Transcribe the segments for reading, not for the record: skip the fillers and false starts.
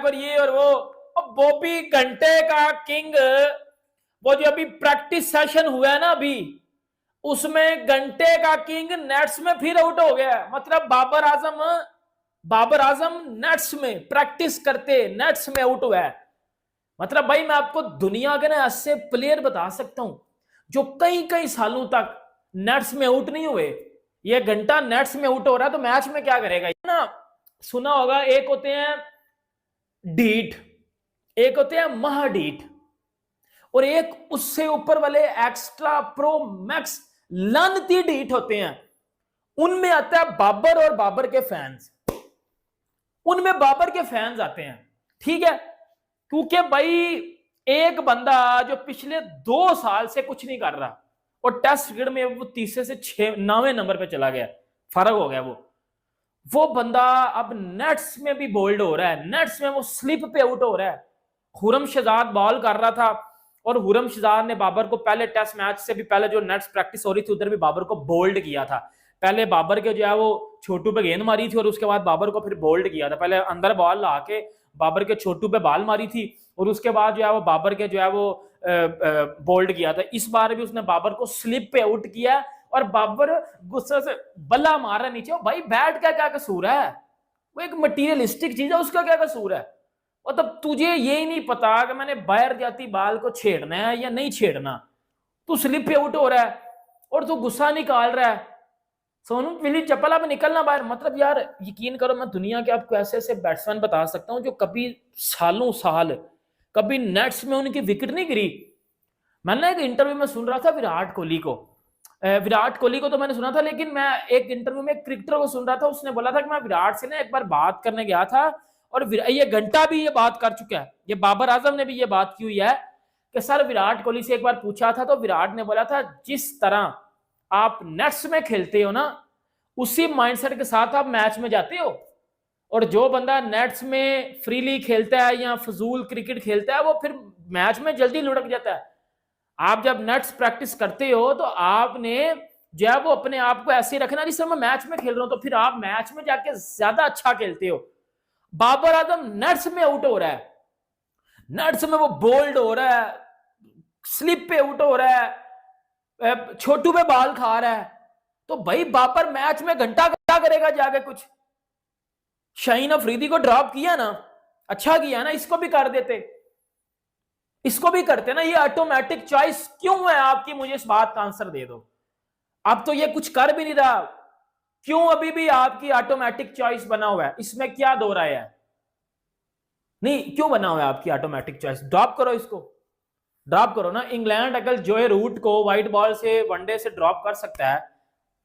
Back और ये और वो। और बॉबी घंटे का किंग, वो जो अभी प्रैक्टिस सेशन हुआ है ना अभी, उसमें घंटे का किंग नेट्स में फिर आउट हो गया। मतलब बाबर आजम नेट्स में प्रैक्टिस करते नेट्स में आउट हुआ है। मतलब भाई मैं आपको दुनिया के ना ऐसे प्लेयर बता सकता हूं जो कई कई सालों तक नेट्स में आउट नहीं हुए। ये घंटा नेट्स में आउट हो रहा है तो मैच में क्या करेगा ना। सुना होगा, एक होते हैं डीट, एक होते हैं महाडीट, और एक उससे ऊपर वाले एक्स्ट्रा प्रो मैक्स लानती डीट होते हैं। उनमें आता है बाबर और बाबर के फैंस, उनमें बाबर के फैंस आते हैं। ठीक है, क्योंकि भाई एक बंदा जो पिछले 2 साल से कुछ नहीं कर रहा और टेस्ट क्रिकेट में वो तीसरे से 9वें नंबर पे चला गया, फर्क हो गया। वो बंदा अब नेट्स में भी बोल्ड हो रहा है, नेट्स में वो स्लिप पे आउट हो रहा है। खुरम शहजाद बॉल कर रहा था और खुरम शहजाद ने बाबर को पहले टेस्ट मैच से भी पहले जो नेट्स प्रैक्टिस हो रही थी उधर भी बाबर को बोल्ड किया था। पहले बाबर के जो है वो छोटू पे गेंद मारी थी और उसके बाद बाबर को फिर बोल्ड किया था। पहले अंदर बॉल ला के बाबर के छोटू पे बॉल मारी थी और उसके बाद जो है वो बाबर के जो है वो बोल्ड किया था। इस बार भी उसने बाबर को स्लिप पे आउट किया और बाबर गुस्से से बल्ला मार रहा नीचे। भाई बैट का क्या कसूर है, वो एक मटीरियलिस्टिक चीज है, उसका क्या कसूर है। मतलब तुझे ये ही नहीं पता कि मैंने बाहर जाती बाल को छेड़ना है या नहीं छेड़ना, तू स्लिप पे आउट हो रहा है और तू गुस्सा निकाल रहा है। सोनू पहली चप्पल अब निकलना बाहर। मतलब यार यकीन करो, मैं दुनिया के आपको ऐसे ऐसे बैट्समैन बता सकता हूं जो कभी सालों साल कभी नेट्स में उनकी विकेट नहीं गिरी। मैंने एक इंटरव्यू में सुन रहा था विराट कोहली को तो मैंने सुना था, लेकिन मैं एक इंटरव्यू में क्रिकेटर को सुन रहा था, उसने बोला था कि मैं विराट से ना एक बार बात करने गया था और ये घंटा भी ये बात कर चुका है, ये बाबर आजम ने भी ये बात की हुई है कि सर विराट कोहली से एक बार पूछा था तो विराट ने बोला था जिस तरह आप नेट्स में खेलते हो ना उसी माइंडसेट के साथ आप मैच में जाते हो। और जो बंदा नेट्स में फ्रीली खेलता है या फजूल क्रिकेट खेलता है वो फिर मैच में जल्दी लुढ़क जाता है। आप जब नेट्स प्रैक्टिस करते हो तो आपने जो है वो अपने आप को ऐसे रखना जिस समय मैं मैच में खेल रहा हूं, तो फिर आप मैच में जाके ज्यादा अच्छा खेलते हो। बाबर आजम नेट्स में आउट हो रहा है, नेट्स में वो बोल्ड हो रहा है, स्लिप पे आउट हो रहा है, छोटू पे बॉल खा रहा है। तो भाई बाबर मैच में घंटा घंटा करेगा जाके कुछ। शाहीन अफरीदी को ड्रॉप किया ना, अच्छा किया ना, इसको भी कर देते, इसको भी करते ना। ये ऑटोमेटिक चॉइस क्यों है आपकी, मुझे इस बात का आंसर दे दो। अब तो ये कुछ कर भी नहीं रहा, क्यों अभी भी आपकी ऑटोमेटिक चॉइस बना हुआ है, इसमें क्या दो राय है? नहीं, क्यों बना हुआ है आपकी ऑटोमेटिक चॉइस? ड्रॉप करो, इसको ड्रॉप करो ना। इंग्लैंड अगर जोए रूट को व्हाइट बॉल से वनडे से ड्रॉप कर सकता है,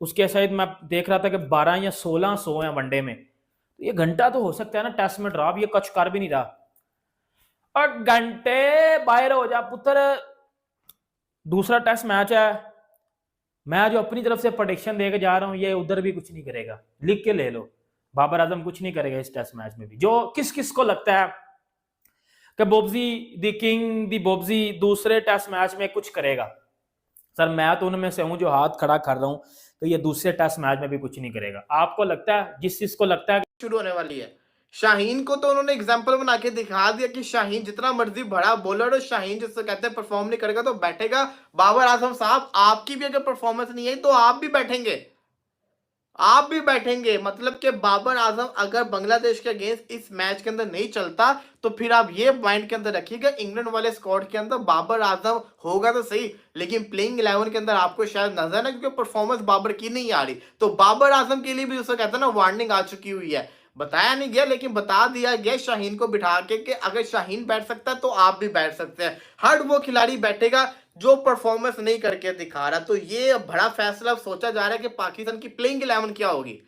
उसके शायद मैं देख रहा था कि 12 या 16 100 है वनडे में, तो ये घंटा तो हो सकता है ना टेस्ट में ड्रॉप। ये कुछ कर भी नहीं रहा और घंटे बाहर हो जा पुत्र। दूसरा टेस्ट मैच है, मैं जो अपनी तरफ से प्रेडिक्शन देके जा रहा हूं ये उधर भी कुछ नहीं करेगा, लिख के ले लो। बाबर आजम कुछ नहीं करेगा इस टेस्ट मैच में भी। जो किस किस को लगता है कि बोब्जी द किंग दी बोब्जी दूसरे टेस्ट मैच में कुछ करेगा, सर मैं तो उनमें से हूं जो हाथ खड़ा कर रहा हूं, तो ये दूसरे टेस्ट मैच में भी कुछ नहीं करेगा। आपको लगता है, जिस चीज को लगता है शुरू होने वाली है। शाहीन को तो उन्होंने एग्जाम्पल बना के दिखा दिया कि शाहीन जितना मर्जी बड़ा बॉलर हो, शाहीन जिससे कहते हैं परफॉर्म नहीं करेगा तो बैठेगा। बाबर आजम साहब आपकी भी अगर परफॉर्मेंस नहीं है तो आप भी बैठेंगे, आप भी बैठेंगे। मतलब कि बाबर आजम अगर बांग्लादेश के अगेंस्ट इस मैच के अंदर नहीं चलता तो फिर आप ये माइंड के अंदर रखिएगा इंग्लैंड वाले स्क्वाड के अंदर बाबर आजम होगा तो सही, लेकिन प्लेइंग 11 के अंदर आपको शायद नजर ना, क्योंकि परफॉर्मेंस बाबर की नहीं आ रही। तो बाबर आजम के लिए भी उसको कहते हैं ना वार्निंग आ चुकी हुई है। बताया नहीं गया लेकिन बता दिया गया शाहीन को बिठा के कि अगर शाहीन बैठ सकता है तो आप भी बैठ सकते हैं। हर वो खिलाड़ी बैठेगा जो परफॉर्मेंस नहीं करके दिखा रहा। तो ये बड़ा फैसला सोचा जा रहा है कि पाकिस्तान की प्लेइंग 11 क्या होगी।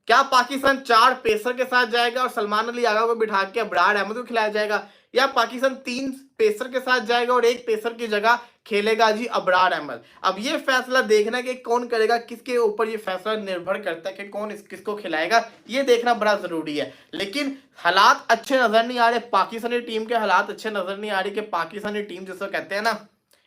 क्या पाकिस्तान 4 पेसर के साथ जाएगा और सलमान अली आगा को बिठा के अबरार अहमद को खिलाया जाएगा, या पाकिस्तान 3 पेसर के साथ जाएगा और 1 पेसर की जगह खेलेगा जी अबरार अहमद। अब ये फैसला देखना कि कौन करेगा, किसके ऊपर ये फैसला निर्भर करता है कि कौन किसको खिलाएगा, ये देखना बड़ा जरूरी है। लेकिन हालात अच्छे नजर नहीं आ रहे, पाकिस्तानी टीम के हालात अच्छे नजर नहीं आ रहे कि पाकिस्तानी टीम जिसको कहते हैं ना,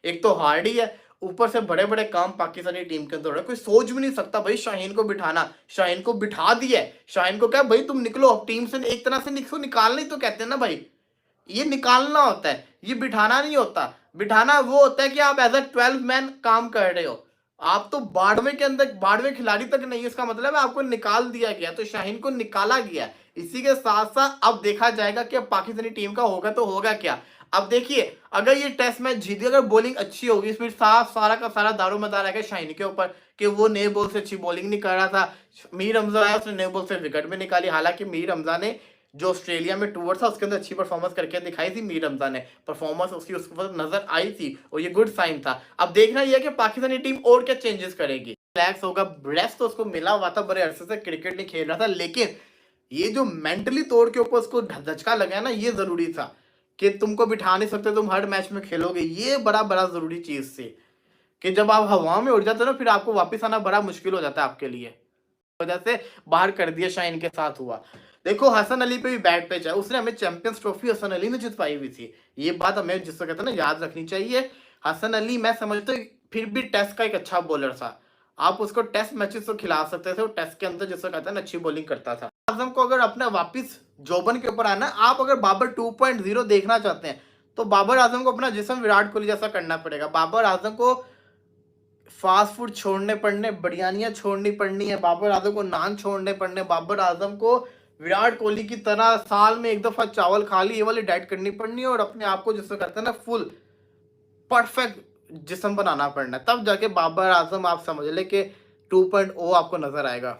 एक तो हार्डी है, ऊपर से बड़े बड़े काम पाकिस्तानी टीम के अंदर हो रहे हैं। कोई सोच भी नहीं सकता भाई शाहीन को बिठाना। शाहीन को बिठा दिया है। शाहीन को क्या भाई तुम निकलो अब टीम से, एक तरह से निकालना ही तो कहते हैं ना भाई, ये निकालना होता है, ये बिठाना नहीं होता। बिठाना वो होता है कि आप एज अ 12 मैन काम कर रहे हो। आप तो बाड़वे के अंदर बाड़वे खिलाड़ी तक नहीं है, इसका मतलब है आपको निकाल दिया गया। तो शाहीन को निकाला गया। इसी के साथ साथ अब देखा जाएगा कि अब पाकिस्तानी टीम का होगा तो होगा क्या। अब देखिए अगर ये टेस्ट मैच जीती, अगर बॉलिंग अच्छी होगी, इसमें साफ सारा का सारा दारोमदार आएगा शाहीन के ऊपर कि वो नए बॉल से अच्छी बॉलिंग नहीं कर रहा था। मीर हमजा आया, उसने नए बॉल से विकेट भी निकाली। हालांकि मीर हमजा ने जो ऑस्ट्रेलिया में टूर था उसके अंदर अच्छी परफॉर्मेंस करके दिखाई थी। मीर हमजा ने परफॉर्मेंस उसकी उस पर नजर आई थी और ये गुड साइन था। अब देखना यह है कि पाकिस्तानी टीम और क्या चेंजेस करेगी। रिलैक्स होगा, रेस्ट तो उसको मिला हुआ था, बड़े अरसे से क्रिकेट नहीं खेल रहा था, लेकिन ये जो मेंटली तौर के ऊपर उसको धचका लगा ना, ये जरूरी था कि तुमको बिठा नहीं सकते, तुम हर मैच में खेलोगे। ये बड़ा जरूरी चीज थी कि जब आप हवा में उड़ जाते हो ना, फिर आपको वापस आना बड़ा मुश्किल हो जाता है आपके लिए। वजह से बाहर कर दिया शाहीन के साथ हुआ। देखो हसन अली पे भी बैड पिच है, उसने हमें चैंपियंस ट्रॉफी हसन अली ने जितवाई हुई थी। ये बात हमें जिसको कहते हैं ना याद रखनी चाहिए। हसन अली मैं समझता हूँ फिर भी टेस्ट का एक अच्छा बॉलर था। आप उसको टेस्ट मैचेस तो खिला सकते थे, वो टेस्ट के अंदर जिसको कहते हैं ना अच्छी बॉलिंग करता था। आजम को अगर अपना वापिस जोबन के ऊपर आना, आप अगर बाबर 2.0 देखना चाहते हैं तो बाबर आजम को अपना जिस्म विराट कोहली जैसा करना पड़ेगा। बाबर आजम को फास्ट फूड छोड़ने पड़ने, बिरयानियां छोड़नी पड़नी है, बाबर आजम को नान छोड़ने पड़ने, बाबर आजम को विराट कोहली की तरह साल में एक दफा चावल खा ली, ये वाली डाइट करनी पड़नी है और अपने आप को जिसको कहते हैं ना फुल परफेक्ट जिस्म बनाना पड़ना है। तब जाके बाबर आजम आप समझ ले कि 2.0 आपको नजर आएगा।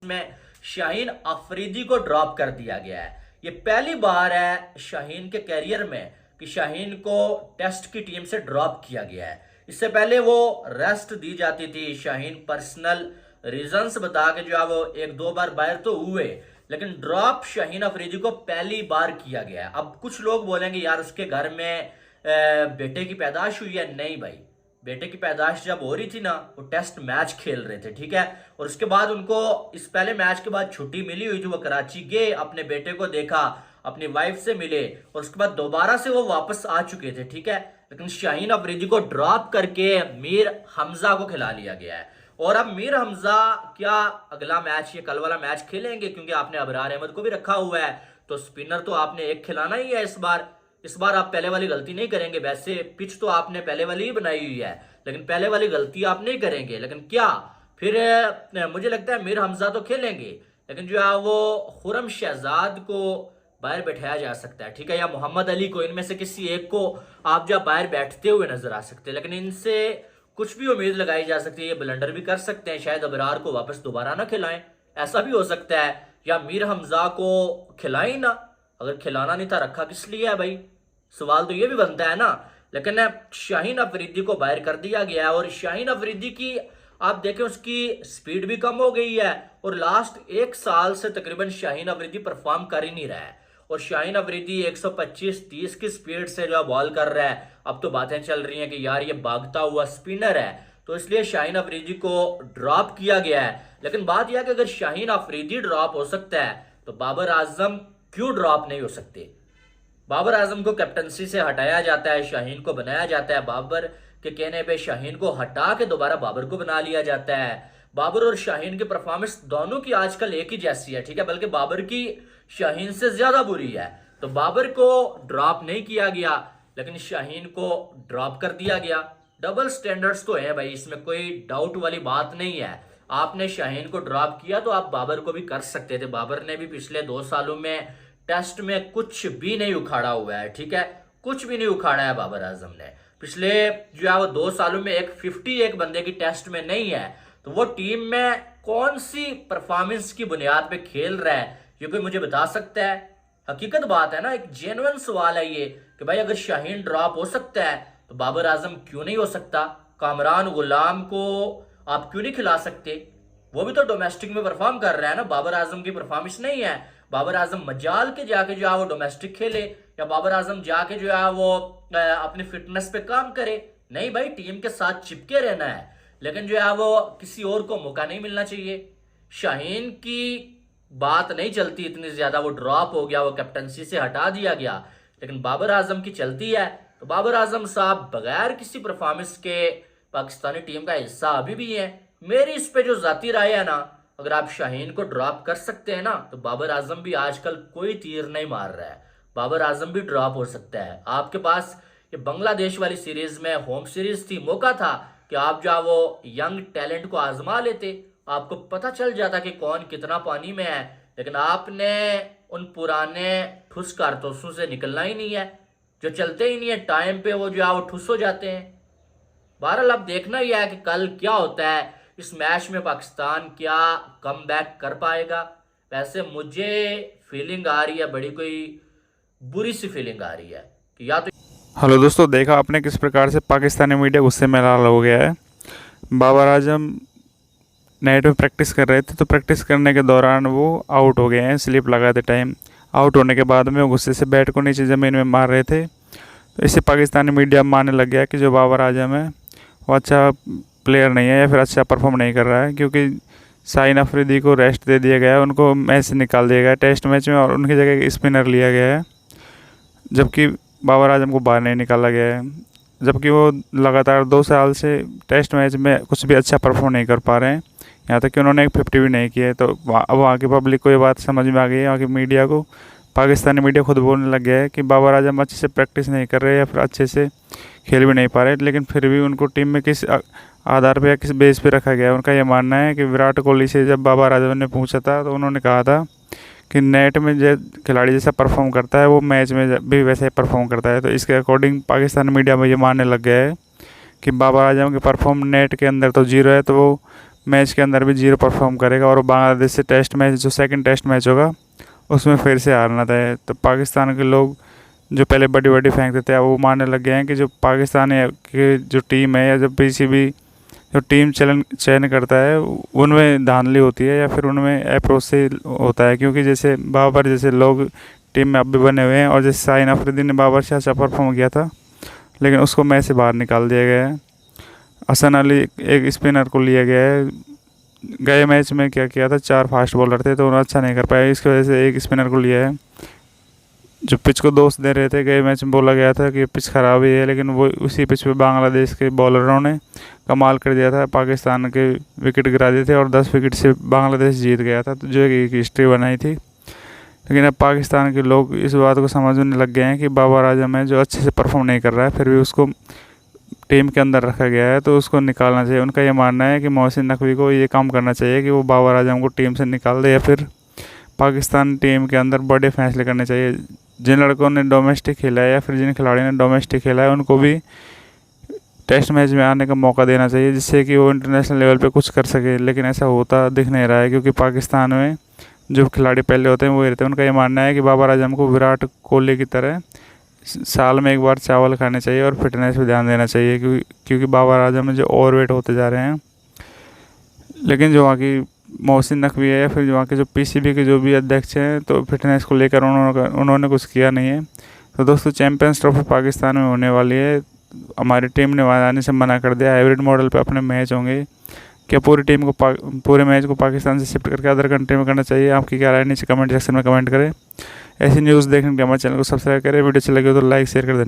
में शाहीन अफरीदी को ड्रॉप कर दिया गया है। ये पहली बार है शाहीन के कैरियर में कि शाहीन को टेस्ट की टीम से ड्रॉप किया गया है। इससे पहले वो रेस्ट दी जाती थी। शाहीन पर्सनल रीजंस बता के जो है वो एक दो बार बाहर तो हुए, लेकिन ड्रॉप शाहीन अफरीदी को पहली बार किया गया है। अब कुछ लोग बोलेंगे यार उसके घर में बेटे की पैदाश हुई है। नहीं भाई, बेटे की पैदाश जब हो रही थी ना, वो टेस्ट मैच खेल रहे थे, ठीक है। और उसके बाद उनको इस पहले मैच के बाद छुट्टी मिली हुई थी, वो कराची गए, अपने बेटे को देखा, अपनी वाइफ से मिले और उसके बाद दोबारा से वो वापस आ चुके थे, ठीक है। लेकिन शाहीन अफरीदी को ड्रॉप करके मीर हमजा को खिला लिया गया है। और अब मीर हमजा क्या अगला मैच, ये कल वाला मैच खेलेंगे? क्योंकि आपने अबरार अहमद को भी रखा हुआ है, तो स्पिनर तो आपने एक खिलाना ही है इस बार आप पहले वाली गलती नहीं करेंगे। वैसे पिच तो आपने पहले वाली ही बनाई हुई है, लेकिन पहले वाली गलती आप नहीं करेंगे। लेकिन क्या फिर मुझे लगता है मीर हमजा तो खेलेंगे, लेकिन जो है वो खुरम शहजाद को बाहर बैठाया जा सकता है, ठीक है, या मोहम्मद अली को, इनमें से किसी एक को आप जब बाहर बैठते हुए नजर आ सकते हैं। लेकिन इनसे कुछ भी उम्मीद लगाई जा सकती है, ये ब्लंडर भी कर सकते हैं, शायद अबरार को वापस दोबारा ना खिलाएं, ऐसा भी हो सकता है। या मीर हमजा को खिलाएं ना, अगर खिलाना नहीं था रखा किस लिए है भाई, सवाल तो ये भी बनता है ना। लेकिन शाहीन अफरीदी को बाहर कर दिया गया है और शाहीन अफरीदी की आप देखें उसकी स्पीड भी कम हो गई है और लास्ट एक साल से तकरीबन शाहीन अफरीदी परफॉर्म कर ही नहीं रहा है। और शाहीन अफरीदी 125-30 की स्पीड से जो बॉल कर रहा है। अब तो बातें चल रही हैं कि यार ये भागता हुआ स्पिनर है, तो इसलिए शाहीन अफरीदी को ड्रॉप किया गया है। लेकिन बात यह है कि अगर शाहीन अफरीदी ड्रॉप हो सकता है तो बाबर आजम क्यों ड्रॉप नहीं हो सकते? बाबर आजम को कैप्टनसी से हटाया जाता है, शाहीन को बनाया जाता है। बाबर के कहने पे शाहीन को हटा के दोबारा बाबर को बना लिया जाता है। बाबर और शाहीन की परफॉर्मेंस दोनों की आजकल एक ही जैसी है, ठीक है, बल्कि बाबर की शाहीन से ज्यादा बुरी है। तो बाबर को ड्रॉप नहीं किया गया, लेकिन शाहीन को ड्रॉप कर दिया गया। डबल स्टैंडर्ड्स तो है भाई, इसमें कोई डाउट वाली बात नहीं है। आपने शाहीन को ड्रॉप किया तो आप बाबर को भी कर सकते थे। बाबर ने भी पिछले 2 सालों में टेस्ट में कुछ भी नहीं उखाड़ा हुआ है, ठीक है, कुछ भी नहीं उखाड़ा है बाबर आजम ने। पिछले जो है वो 2 सालों में एक 51 बंदे की टेस्ट में नहीं है, तो वो टीम में कौन सी परफॉर्मेंस की बुनियाद पे खेल रहा है ये कोई मुझे बता सकता है? हकीकत बात है ना, एक जेन्युइन सवाल है ये कि भाई अगर शाहीन ड्रॉप हो सकता है तो बाबर आजम क्यों नहीं हो सकता? कामरान गुलाम को आप क्यों नहीं खिला सकते? वो भी तो डोमेस्टिक में परफॉर्म कर रहा है ना, बाबर आजम की परफॉर्मेंस नहीं है। बाबर आजम मजाल के जाके जो है वो डोमेस्टिक खेले, या बाबर आजम जाके जो है वो अपनी फिटनेस पे काम करे। नहीं भाई, टीम के साथ चिपके रहना है, लेकिन जो है वो किसी और को मौका नहीं मिलना चाहिए। शाहीन की बात नहीं चलती इतनी ज्यादा, वो ड्रॉप हो गया, वो कैप्टनसी से हटा दिया गया, लेकिन बाबर आजम की चलती है। तो तो बाबर आजम साहब बगैर किसी परफॉर्मेंस के पाकिस्तानी टीम का हिस्सा अभी भी है। मेरी इस पे जो जाती राय है ना, अगर आप शाहीन को ड्रॉप कर सकते हैं ना, तो बाबर आजम भी आजकल कोई तीर नहीं मार रहा है, बाबर आजम भी ड्रॉप हो सकता है। आपके पास ये बांग्लादेश वाली सीरीज में होम सीरीज थी, मौका था कि आप जो वो यंग टैलेंट को आजमा लेते, आपको पता चल जाता कि कौन कितना पानी में है, लेकिन आपने उन पुराने ठुस कारतूसों से निकलना ही नहीं है, जो चलते ही नहीं है टाइम पे, वो जो है वो ठुस हो जाते हैं। बहरहाल अब देखना ही है कि कल क्या होता है इस मैच में, पाकिस्तान क्या कमबैक कर पाएगा। वैसे मुझे फीलिंग आ रही है, बड़ी कोई बुरी सी फीलिंग आ रही है कि या तो हेलो दोस्तों, देखा आपने किस प्रकार से पाकिस्तानी मीडिया गुस्से में लाल हो गया है। बाबर आजम नेट में प्रैक्टिस कर रहे थे, तो प्रैक्टिस करने के दौरान वो आउट हो गए हैं स्लिप लगाते टाइम। आउट होने के बाद में वो गुस्से से बैट को नीचे ज़मीन में मार रहे थे। तो इससे पाकिस्तानी मीडिया मानने लग गया कि जो बाबर आजम है वो अच्छा प्लेयर नहीं है या फिर अच्छा परफॉर्म नहीं कर रहा है, क्योंकि शाहीन अफरीदी को रेस्ट दे दिया गया है, उनको मैच से निकाल दिया गया है टेस्ट मैच में, और उनकी जगह एक स्पिनर लिया गया है, जबकि बाबर आजम को बाहर नहीं निकाला गया है। जबकि वो लगातार 2 साल से टेस्ट मैच में कुछ भी अच्छा परफॉर्म नहीं कर पा रहे हैं, यहाँ तक कि उन्होंने एक 50 भी नहीं किया है। तो अब वहाँ की पब्लिक को ये बात समझ में आ गई है, वहाँ की मीडिया को, पाकिस्तानी मीडिया खुद बोलने लग गया है कि बाबर आजम अच्छे से प्रैक्टिस नहीं कर रहे या फिर अच्छे से खेल भी नहीं पा रहे, लेकिन फिर भी उनको टीम में किस आधार पर या किस बेस पे रखा गया है। उनका ये मानना है कि विराट कोहली से जब बाबर आजम ने पूछा था तो उन्होंने कहा था कि नेट में जो खिलाड़ी जैसा परफॉर्म करता है वो मैच में भी वैसे ही परफॉर्म करता है। तो इसके अकॉर्डिंग पाकिस्तान मीडिया में ये मानने लग गया है कि बाबर आजम के परफॉर्म नेट के अंदर तो 0 है, तो वो मैच के अंदर भी 0 परफॉर्म करेगा, और बांग्लादेश से टेस्ट मैच जो सेकंड टेस्ट मैच होगा उसमें फिर से हारना था। तो पाकिस्तान के लोग जो पहले बड़ी बड़ी फेंकते थे, वो मानने लग गए हैं कि जो पाकिस्तान की जो टीम है या जो पीसीबी जो टीम चयन करता है उनमें धांधली होती है या फिर उनमें अप्रोच से होता है। क्योंकि जैसे बाबर जैसे लोग टीम में अब भी बने हुए हैं, और जैसे शाहीन अफरीदी ने बाबर से अच्छा परफॉर्म किया था, लेकिन उसको मैच से बाहर निकाल दिया गया है। हसन अली एक स्पिनर को लिया गया है। गए मैच में क्या किया था, 4 फास्ट बॉलर थे तो उन्होंने अच्छा नहीं कर पाया, इसकी वजह से एक स्पिनर को लिया है। जो पिच को दोष दे रहे थे, गए मैच में बोला गया था कि पिच ख़राब ही है, लेकिन वो उसी पिच पे बांग्लादेश के बॉलरों ने कमाल कर दिया था, पाकिस्तान के विकेट गिरा दिए थे और 10 विकेट से बांग्लादेश जीत गया था, तो जो एक हिस्ट्री बनाई थी। लेकिन अब पाकिस्तान के लोग इस बात को समझने लग गए हैं कि बाबर आजम है जो अच्छे से परफॉर्म नहीं कर रहा है, फिर भी उसको टीम के अंदर रखा गया है, तो उसको निकालना चाहिए। उनका ये मानना है कि मोहसिन नकवी को ये काम करना चाहिए कि वो बाबर आजम को टीम से निकाल दे, या फिर पाकिस्तान टीम के अंदर बड़े फैसले करने चाहिए। जिन लड़कों ने डोमेस्टिक खेला है या फिर जिन खिलाड़ियों ने डोमेस्टिक खेला है, उनको भी टेस्ट मैच में आने का मौका देना चाहिए, जिससे कि वो इंटरनेशनल लेवल पे कुछ कर सके। लेकिन ऐसा होता दिख नहीं रहा है, क्योंकि पाकिस्तान में जो खिलाड़ी पहले होते हैं वही रहते हैं। उनका ये मानना है कि बाबर आजम को विराट कोहली की तरह साल में एक बार चावल खाने चाहिए और फिटनेस पे ध्यान देना चाहिए, क्योंकि बाबर आजम जो ओवरवेट होते जा रहे हैं। लेकिन जो वहाँ की मोहसिन नकवी है या फिर वहाँ के जो पीसीबी के जो भी अध्यक्ष हैं, तो फिटनेस को लेकर उन्होंने कुछ किया नहीं है। तो दोस्तों, चैंपियंस ट्रॉफी पाकिस्तान में होने वाली है, हमारी टीम ने वहाँ आने से मना कर दिया। हाइब्रिड मॉडल पे अपने मैच होंगे। क्या पूरी टीम को पूरे मैच को पाकिस्तान से शिफ्ट करके अदर कंट्री में करना चाहिए? आपकी क्या राय, नीचे कमेंट सेक्शन में कमेंट करें। ऐसी न्यूज़ देखने के लिए हमारे चैनल को सब्सक्राइब करें। वीडियो अच्छी लगी हो तो लाइक शेयर कर दें।